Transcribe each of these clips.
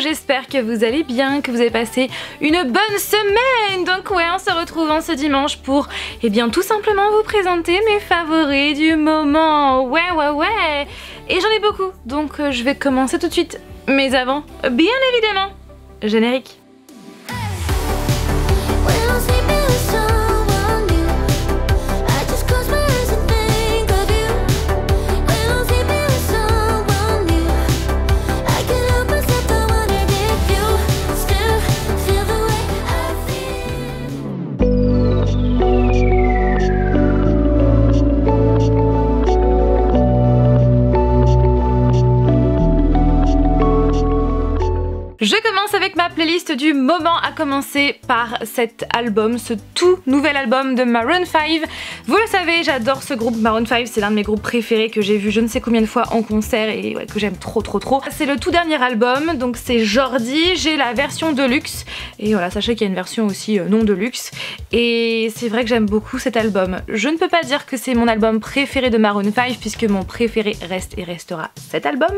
j'espère que vous allez bien, que vous avez passé une bonne semaine. Donc ouais, on se retrouve en ce dimanche pour, eh bien, tout simplement vous présenter mes favoris du moment. Ouais. Et j'en ai beaucoup, donc je vais commencer tout de suite. Mais avant, bien évidemment, générique. Je commence avec ma playlist du moment, à commencer par cet album, ce tout nouvel album de Maroon 5. Vous le savez, j'adore ce groupe. Maroon 5, c'est l'un de mes groupes préférés que j'ai vu je ne sais combien de fois en concert et ouais, que j'aime trop. C'est le tout dernier album, donc c'est Jordi, j'ai la version deluxe et voilà, sachez qu'il y a une version aussi non deluxe et c'est vrai que j'aime beaucoup cet album. Je ne peux pas dire que c'est mon album préféré de Maroon 5 puisque mon préféré reste et restera cet album,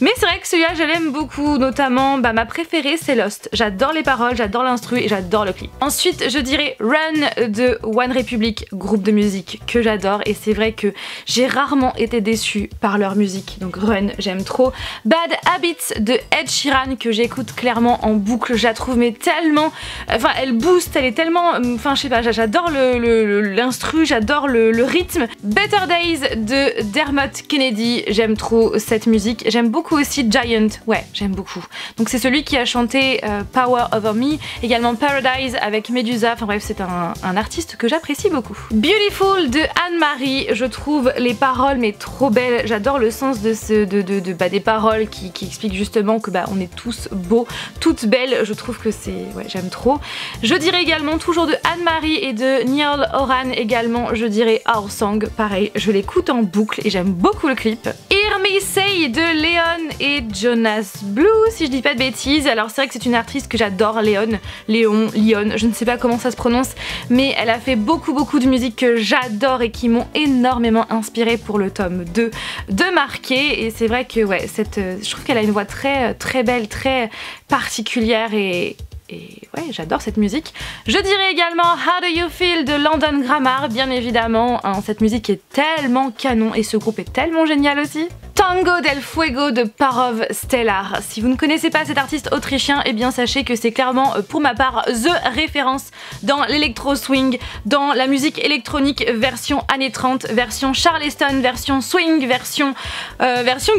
mais c'est vrai que celui-là je l'aime beaucoup, notamment ma préférée c'est Lost. J'adore les paroles, j'adore l'instru et j'adore le clip. Ensuite je dirais Run de One Republic, groupe de musique que j'adore et c'est vrai que j'ai rarement été déçue par leur musique, donc Run j'aime trop. Bad Habits de Ed Sheeran que j'écoute clairement en boucle, je la trouve mais tellement, enfin elle booste, elle est tellement, enfin je sais pas, j'adore l'instru, j'adore le rythme. Better Days de Dermot Kennedy, j'aime trop cette musique. J'aime beaucoup aussi Giant, ouais j'aime beaucoup. Donc c'est celui qui a chanté Power Over Me, également Paradise avec Medusa, enfin bref c'est un artiste que j'apprécie beaucoup. Beautiful de Anne-Marie, je trouve les paroles mais trop belles, j'adore le sens de des paroles qui expliquent justement que on est tous beaux, toutes belles, je trouve que c'est, ouais j'aime trop. Je dirais également toujours de Anne-Marie et de Niall Horan également, je dirais Our Song, pareil, je l'écoute en boucle et j'aime beaucoup le clip. Hear Me Say de Léon et Jonas Blue, si je dis pas de bêtises. Alors c'est vrai que c'est une artiste que j'adore, Léon, je ne sais pas comment ça se prononce, mais elle a fait beaucoup de musique que j'adore et qui m'ont énormément inspirée pour le tome 2 de Marqué, et c'est vrai que ouais, je trouve qu'elle a une voix très belle, très particulière et ouais, j'adore cette musique. Je dirais également How Do You Feel de London Grammar, bien évidemment, hein, cette musique est tellement canon et ce groupe est tellement génial aussi. Tango del Fuego de Parov Stellar. Si vous ne connaissez pas cet artiste autrichien, eh bien sachez que c'est clairement pour ma part the référence dans l'électro swing, dans la musique électronique version années 30, version Charleston, version swing, version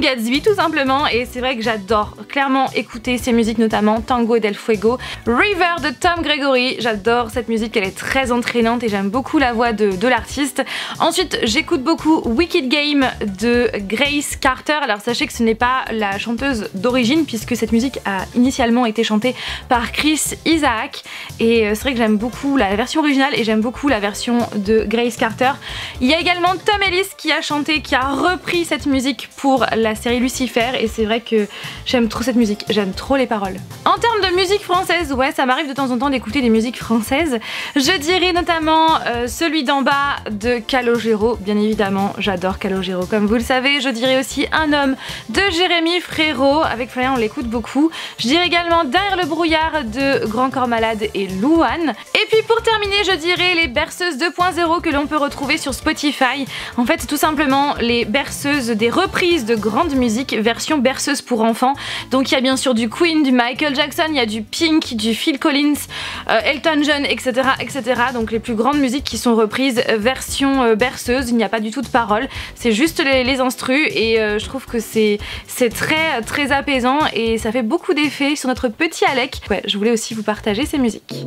Gatsby tout simplement, et c'est vrai que j'adore clairement écouter ces musiques, notamment Tango del Fuego. River de Tom Gregory, j'adore cette musique, elle est très entraînante et j'aime beaucoup la voix de l'artiste. Ensuite j'écoute beaucoup Wicked Game de Grace Carter. Alors sachez que ce n'est pas la chanteuse d'origine puisque cette musique a initialement été chantée par Chris Isaac, et c'est vrai que j'aime beaucoup la version originale et j'aime beaucoup la version de Grace Carter. Il y a également Tom Ellis qui a repris cette musique pour la série Lucifer, et c'est vrai que j'aime trop cette musique, j'aime trop les paroles. En termes de musique française, ouais ça m'arrive de temps en temps d'écouter des musiques françaises. Je dirais notamment celui d'en bas de Calogero, bien évidemment j'adore Calogero comme vous le savez. Je dirais aussi Un homme de Jérémy Frérot, avec Florian on l'écoute beaucoup. Je dirais également Derrière le brouillard de Grand Corps Malade et Louane. Et puis pour terminer je dirais les berceuses 2.0 que l'on peut retrouver sur Spotify. En fait c'est tout simplement les berceuses, des reprises de grandes musiques version berceuse pour enfants. Donc il y a bien sûr du Queen, du Michael Jackson, il y a du Pink, du Phil Collins, Elton John, etc. Donc les plus grandes musiques qui sont reprises version berceuse, il n'y a pas du tout de paroles, c'est juste les instrus, et je trouve que c'est très apaisant et ça fait beaucoup d'effet sur notre petit Alec. Ouais, je voulais aussi vous partager ces musiques.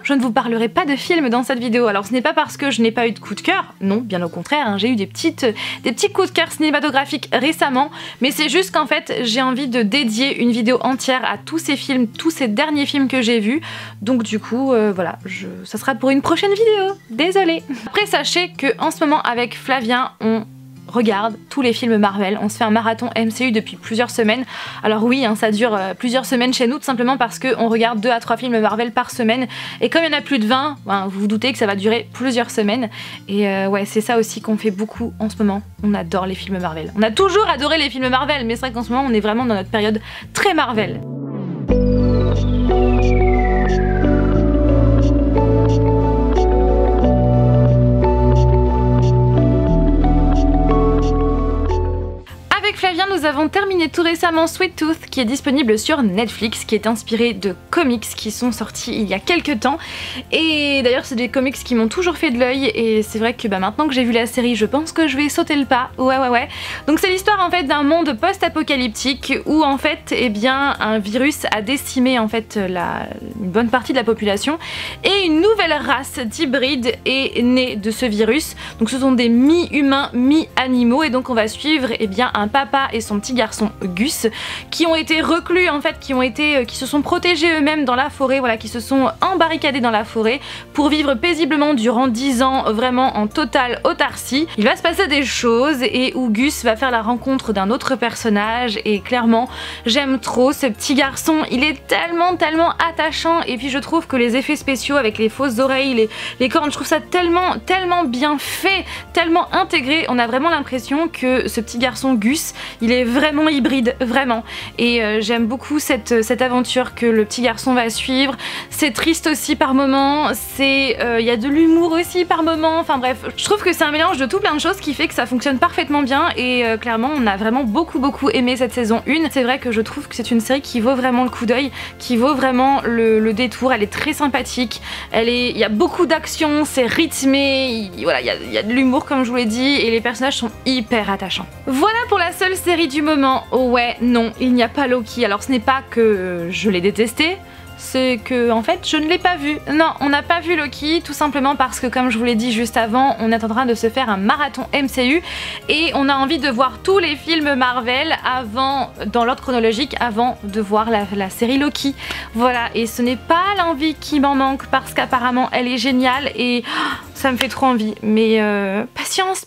Je ne vous parlerai pas de film dans cette vidéo. Alors ce n'est pas parce que je n'ai pas eu de coup de cœur, non, bien au contraire, hein, j'ai eu des petits coups de cœur cinématographiques récemment, mais c'est juste qu'en fait j'ai envie de dédier une vidéo entière à tous ces films, tous ces derniers films que j'ai vus, donc du coup voilà, ça sera pour une prochaine vidéo, désolée. Après sachez que en ce moment avec Flavien on regarde tous les films Marvel. On se fait un marathon MCU depuis plusieurs semaines. Alors oui, hein, ça dure plusieurs semaines chez nous, tout simplement parce qu'on regarde 2 à 3 films Marvel par semaine. Et comme il y en a plus de 20, ben, vous vous doutez que ça va durer plusieurs semaines. Et ouais, c'est ça aussi qu'on fait beaucoup en ce moment. On adore les films Marvel. On a toujours adoré les films Marvel, mais c'est vrai qu'en ce moment, on est vraiment dans notre période très Marvel. Flavien, nous avons terminé tout récemment Sweet Tooth qui est disponible sur Netflix, qui est inspiré de comics qui sont sortis il y a quelques temps. Et d'ailleurs c'est des comics qui m'ont toujours fait de l'œil et c'est vrai que maintenant que j'ai vu la série, je pense que je vais sauter le pas. Ouais. Donc c'est l'histoire en fait d'un monde post-apocalyptique où en fait un virus a décimé en fait une bonne partie de la population et une nouvelle race d'hybrides est née de ce virus. Donc ce sont des mi-humains, mi-animaux et donc on va suivre un papa et son petit garçon Gus qui ont été reclus en fait, qui se sont protégés eux-mêmes dans la forêt, voilà, qui se sont embarricadés dans la forêt pour vivre paisiblement durant 10 ans, vraiment en totale autarcie. Il va se passer des choses et où Gus va faire la rencontre d'un autre personnage et clairement j'aime trop ce petit garçon, il est tellement attachant et puis je trouve que les effets spéciaux avec les fausses oreilles, les cornes, je trouve ça tellement bien fait, tellement intégré, on a vraiment l'impression que ce petit garçon Gus, il est vraiment hybride, vraiment. Et j'aime beaucoup cette aventure que le petit garçon va suivre. C'est triste aussi par moments, il y a de l'humour aussi par moments, enfin bref, je trouve que c'est un mélange de tout plein de choses qui fait que ça fonctionne parfaitement bien et clairement on a vraiment beaucoup aimé cette saison 1. C'est vrai que je trouve que c'est une série qui vaut vraiment le coup d'œil, qui vaut vraiment le détour, elle est très sympathique, il y a beaucoup d'action, c'est rythmé, voilà, il y a de l'humour comme je vous l'ai dit et les personnages sont hyper attachants. Voilà pour la seule série du moment. Oh ouais, non, il n'y a pas Loki. Alors ce n'est pas que je l'ai détesté, c'est que en fait je ne l'ai pas vu. Non, on n'a pas vu Loki tout simplement parce que comme je vous l'ai dit juste avant, on est en train de se faire un marathon MCU et on a envie de voir tous les films Marvel dans l'ordre chronologique avant de voir la série Loki. Voilà, et ce n'est pas l'envie qui m'en manque parce qu'apparemment elle est géniale et ça me fait trop envie. Mais patience.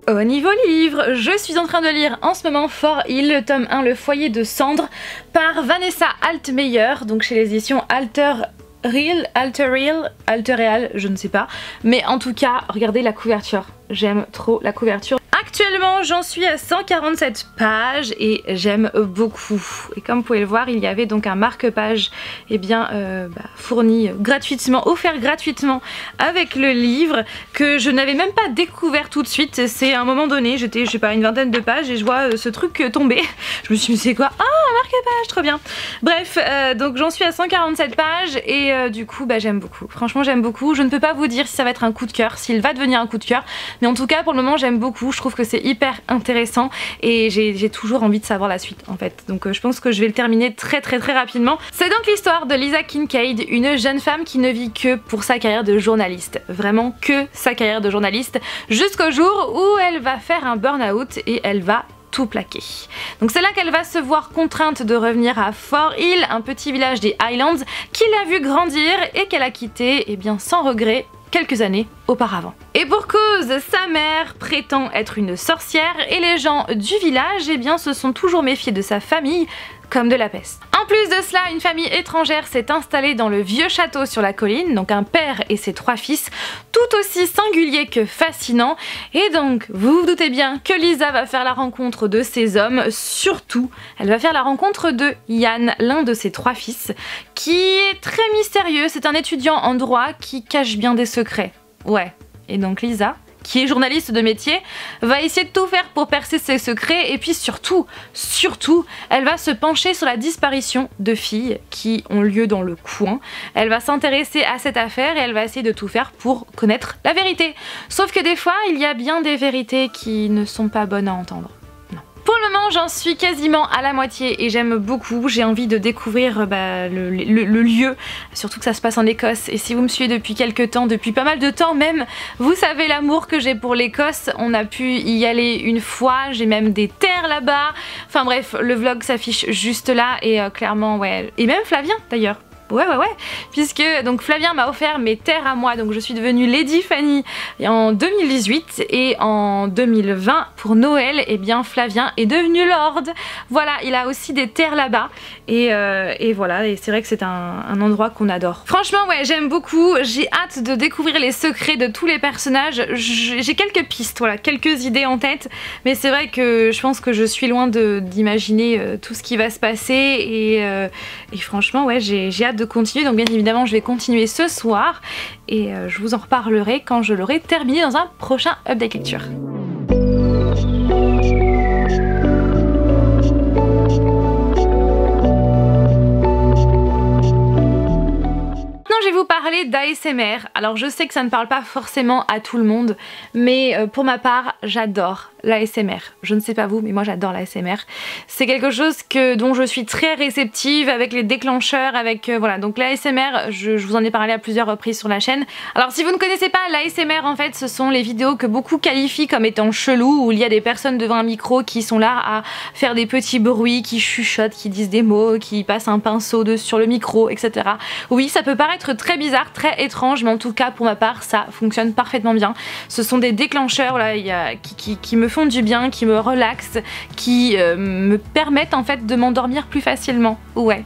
Au niveau livre, je suis en train de lire en ce moment For Hill, le tome 1, Le foyer de cendre, par Vanessa Altmeyer, donc chez les éditions Alterreal, je ne sais pas. Mais en tout cas, regardez la couverture. J'aime trop la couverture. Actuellement, j'en suis à 147 pages et j'aime beaucoup. Et comme vous pouvez le voir, il y avait donc un marque-page fourni gratuitement, offert gratuitement avec le livre que je n'avais même pas découvert tout de suite. C'est à un moment donné, j'étais, je sais pas, une vingtaine de pages et je vois ce truc tomber. Je me suis dit, c'est quoi? Ah, un marque-page, trop bien. Bref, donc j'en suis à 147 pages et du coup, j'aime beaucoup. Franchement, j'aime beaucoup. Je ne peux pas vous dire si ça va être un coup de cœur, s'il va devenir un coup de cœur. Mais en tout cas pour le moment j'aime beaucoup, je trouve que c'est hyper intéressant et j'ai toujours envie de savoir la suite en fait. Donc je pense que je vais le terminer très rapidement. C'est donc l'histoire de Lisa Kincaid, une jeune femme qui ne vit que pour sa carrière de journaliste. Vraiment que sa carrière de journaliste jusqu'au jour où elle va faire un burn-out et elle va tout plaquer. Donc c'est là qu'elle va se voir contrainte de revenir à For Hill, un petit village des Highlands qu'il a vu grandir et qu'elle a quitté sans regret quelques années auparavant. Et pour cause, sa mère prétend être une sorcière et les gens du village se sont toujours méfiés de sa famille comme de la peste. En plus de cela, une famille étrangère s'est installée dans le vieux château sur la colline, donc un père et ses 3 fils, tout aussi singuliers que fascinants. Et donc, vous vous doutez bien que Lisa va faire la rencontre de ces hommes, surtout, elle va faire la rencontre de Yann, l'un de ses 3 fils, qui est très mystérieux, c'est un étudiant en droit qui cache bien des secrets. Ouais, et donc Lisa, qui est journaliste de métier, va essayer de tout faire pour percer ses secrets et puis surtout, elle va se pencher sur la disparition de filles qui ont lieu dans le coin. Elle va s'intéresser à cette affaire et elle va essayer de tout faire pour connaître la vérité. Sauf que des fois, il y a bien des vérités qui ne sont pas bonnes à entendre. Pour le moment j'en suis quasiment à la moitié et j'aime beaucoup, j'ai envie de découvrir le lieu, surtout que ça se passe en Écosse et si vous me suivez depuis quelques temps, depuis pas mal de temps même, vous savez l'amour que j'ai pour l'Écosse, on a pu y aller une fois, j'ai même des terres là-bas, enfin bref le vlog s'affiche juste là et clairement ouais, et même Flavien d'ailleurs. Ouais, puisque donc Flavien m'a offert mes terres à moi, donc je suis devenue Lady Fanny en 2018 et en 2020 pour Noël, et bien Flavien est devenu Lord. Voilà, il a aussi des terres là-bas et voilà, et c'est vrai que c'est un endroit qu'on adore. Franchement ouais, j'aime beaucoup, j'ai hâte de découvrir les secrets de tous les personnages, j'ai quelques pistes, voilà, quelques idées en tête, mais c'est vrai que je pense que je suis loin d'imaginer tout ce qui va se passer et franchement ouais, j'ai hâte de continuer, donc bien évidemment je vais continuer ce soir et je vous en reparlerai quand je l'aurai terminé dans un prochain update lecture. Je vais vous parler d'ASMR. Alors je sais que ça ne parle pas forcément à tout le monde, mais pour ma part j'adore l'ASMR. Je ne sais pas vous, mais moi j'adore l'ASMR. C'est quelque chose dont je suis très réceptive avec les déclencheurs, avec voilà, donc l'ASMR, je vous en ai parlé à plusieurs reprises sur la chaîne. Alors si vous ne connaissez pas l'ASMR, en fait ce sont les vidéos que beaucoup qualifient comme étant chelou, où il y a des personnes devant un micro qui sont là à faire des petits bruits, qui chuchotent, qui disent des mots, qui passent un pinceau sur le micro, etc. Oui, ça peut paraître très bizarre, très étrange, mais en tout cas pour ma part ça fonctionne parfaitement bien. Ce sont des déclencheurs là, qui me font du bien, qui me relaxent, qui me permettent en fait de m'endormir plus facilement. Ouais,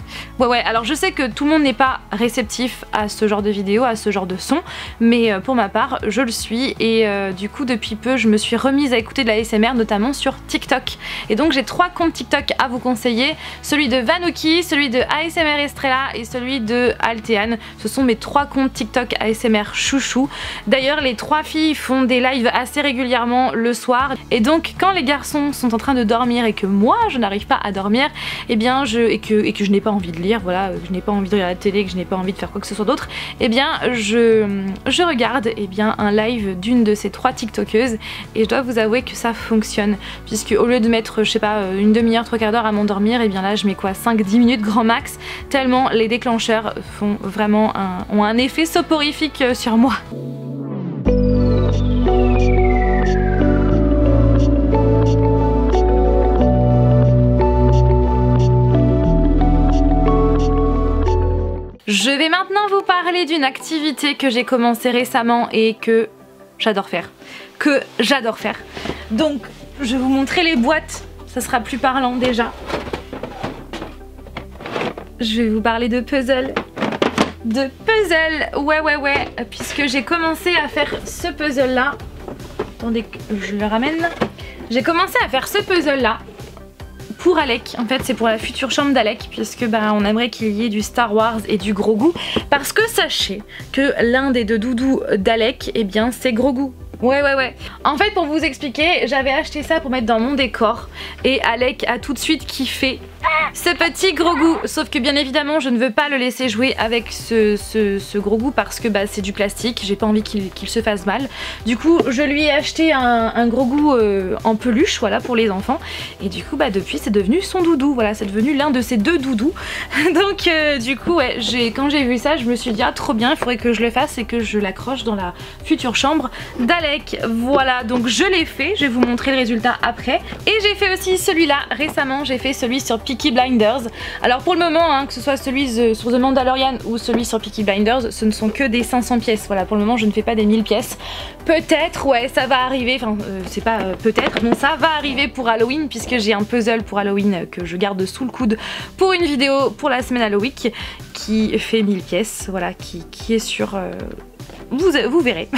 alors je sais que tout le monde n'est pas réceptif à ce genre de vidéo, à ce genre de son, mais pour ma part je le suis et du coup depuis peu je me suis remise à écouter de la ASMR, notamment sur TikTok, et donc j'ai 3 comptes TikTok à vous conseiller, celui de Vanuki, celui de ASMR Estrella et celui de Altean. Ce sont mes 3 comptes TikTok ASMR chouchou. D'ailleurs les 3 filles font des lives assez régulièrement le soir, et donc quand les garçons sont en train de dormir et que moi je n'arrive pas à dormir, et bien et que je n'ai pas envie de lire, voilà, que je n'ai pas envie de regarder la télé, que je n'ai pas envie de faire quoi que ce soit d'autre, et bien je regarde un live d'une de ces 3 tiktokeuses et je dois vous avouer que ça fonctionne, puisque au lieu de mettre je sais pas une demi-heure, 3/4 d'heure à m'endormir, et bien là je mets quoi, 5-10 minutes grand max, tellement les déclencheurs font vraiment ont un effet soporifique sur moi. Je vais maintenant vous parler d'une activité que j'ai commencé récemment et que j'adore faire. Donc je vais vous montrer les boîtes, ça sera plus parlant déjà. Je vais vous parler de puzzle. Ouais, puisque j'ai commencé à faire ce puzzle là. Attendez que je le ramène. J'ai commencé à faire ce puzzle là pour Alec, en fait c'est pour la future chambre d'Alec, puisque on aimerait qu'il y ait du Star Wars et du Grogu, parce que sachez que l'un des 2 doudous d'Alec, et bien c'est Grogu. Ouais. En fait pour vous expliquer, j'avais acheté ça pour mettre dans mon décor et Alec a tout de suite kiffé ce petit Grogu, sauf que bien évidemment je ne veux pas le laisser jouer avec ce Grogu parce que c'est du plastique, j'ai pas envie qu'il se fasse mal. Du coup je lui ai acheté un Grogu en peluche, voilà, pour les enfants, et du coup depuis c'est devenu son doudou, voilà, c'est devenu l'un de ses 2 doudous. Donc du coup ouais, quand j'ai vu ça je me suis dit ah trop bien, il faudrait que je le fasse et que je l'accroche dans la future chambre d'Alec. Voilà, donc je l'ai fait, je vais vous montrer le résultat après. Et j'ai fait aussi celui-là récemment, j'ai fait celui sur Peaky Blinders. Alors pour le moment, que ce soit celui sur The Mandalorian ou celui sur Peaky Blinders, ce ne sont que des 500 pièces. Voilà, pour le moment je ne fais pas des 1000 pièces. Peut-être, ouais, ça va arriver, enfin c'est pas peut-être, non, ça va arriver pour Halloween, puisque j'ai un puzzle pour Halloween que je garde sous le coude pour une vidéo pour la semaine Halloween qui fait 1000 pièces, voilà, qui est sur... Vous verrez.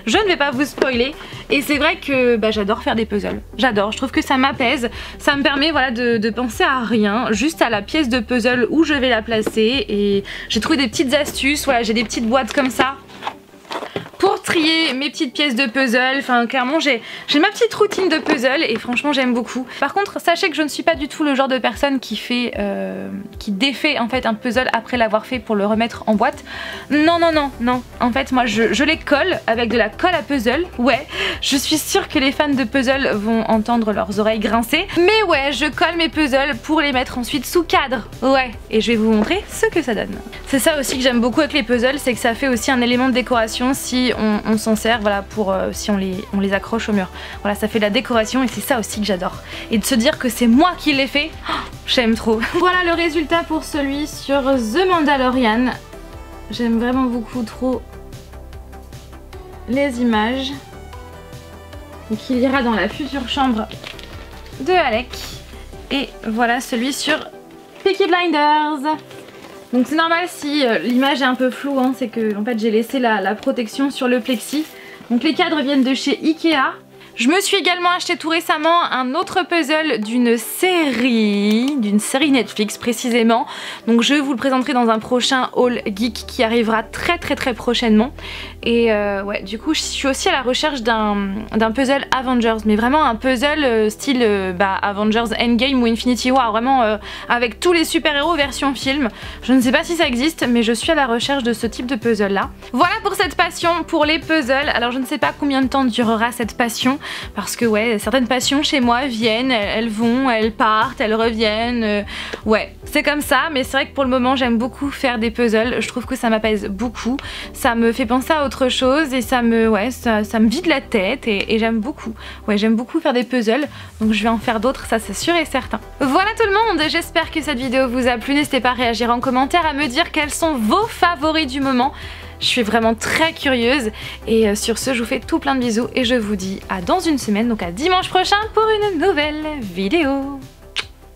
Je ne vais pas vous spoiler, et c'est vrai que j'adore faire des puzzles, j'adore, je trouve que ça m'apaise, ça me permet voilà, de penser à rien, juste à la pièce de puzzle où je vais la placer, et j'ai trouvé des petites astuces, voilà, j'ai des petites boîtes comme ça pour trier mes petites pièces de puzzle. Enfin clairement j'ai ma petite routine de puzzle et franchement j'aime beaucoup. Par contre sachez que je ne suis pas du tout le genre de personne qui défait en fait un puzzle après l'avoir fait pour le remettre en boîte. Non non non non. En fait moi je les colle avec de la colle à puzzle. Ouais, je suis sûre que les fans de puzzle vont entendre leurs oreilles grincer. Mais ouais, je colle mes puzzles pour les mettre ensuite sous cadre. Ouais, et je vais vous montrer ce que ça donne. C'est ça aussi que j'aime beaucoup avec les puzzles, c'est que ça fait aussi un élément de décoration si on s'en sert, voilà, pour si on les accroche au mur. Voilà, ça fait de la décoration et c'est ça aussi que j'adore. Et de se dire que c'est moi qui l'ai fait, oh, j'aime trop. Voilà le résultat pour celui sur The Mandalorian. J'aime vraiment beaucoup trop les images. Donc il ira dans la future chambre de Alec. Et voilà celui sur Peaky Blinders. Donc c'est normal si l'image est un peu floue, hein, c'est que en fait j'ai laissé la protection sur le plexi. Donc les cadres viennent de chez Ikea. Je me suis également acheté tout récemment un autre puzzle d'une série Netflix précisément. Donc je vous le présenterai dans un prochain haul geek qui arrivera très prochainement. Et ouais, du coup je suis aussi à la recherche d'un puzzle Avengers, mais vraiment un puzzle style Avengers Endgame ou Infinity War, vraiment avec tous les super-héros version film. Je ne sais pas si ça existe, mais je suis à la recherche de ce type de puzzle là. Voilà pour cette passion pour les puzzles. Alors je ne sais pas combien de temps durera cette passion, parce que ouais, certaines passions chez moi viennent, elles vont, elles partent, elles reviennent, ouais, c'est comme ça. Mais c'est vrai que pour le moment j'aime beaucoup faire des puzzles, je trouve que ça m'apaise beaucoup, ça me fait penser à autre chose et ça me vide la tête et j'aime beaucoup. Ouais, j'aime beaucoup faire des puzzles, donc je vais en faire d'autres, ça c'est sûr et certain. Voilà tout le monde, j'espère que cette vidéo vous a plu, n'hésitez pas à réagir en commentaire, à me dire quels sont vos favoris du moment. Je suis vraiment très curieuse et sur ce je vous fais tout plein de bisous et je vous dis à dans une semaine, donc à dimanche prochain pour une nouvelle vidéo.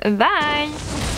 Bye!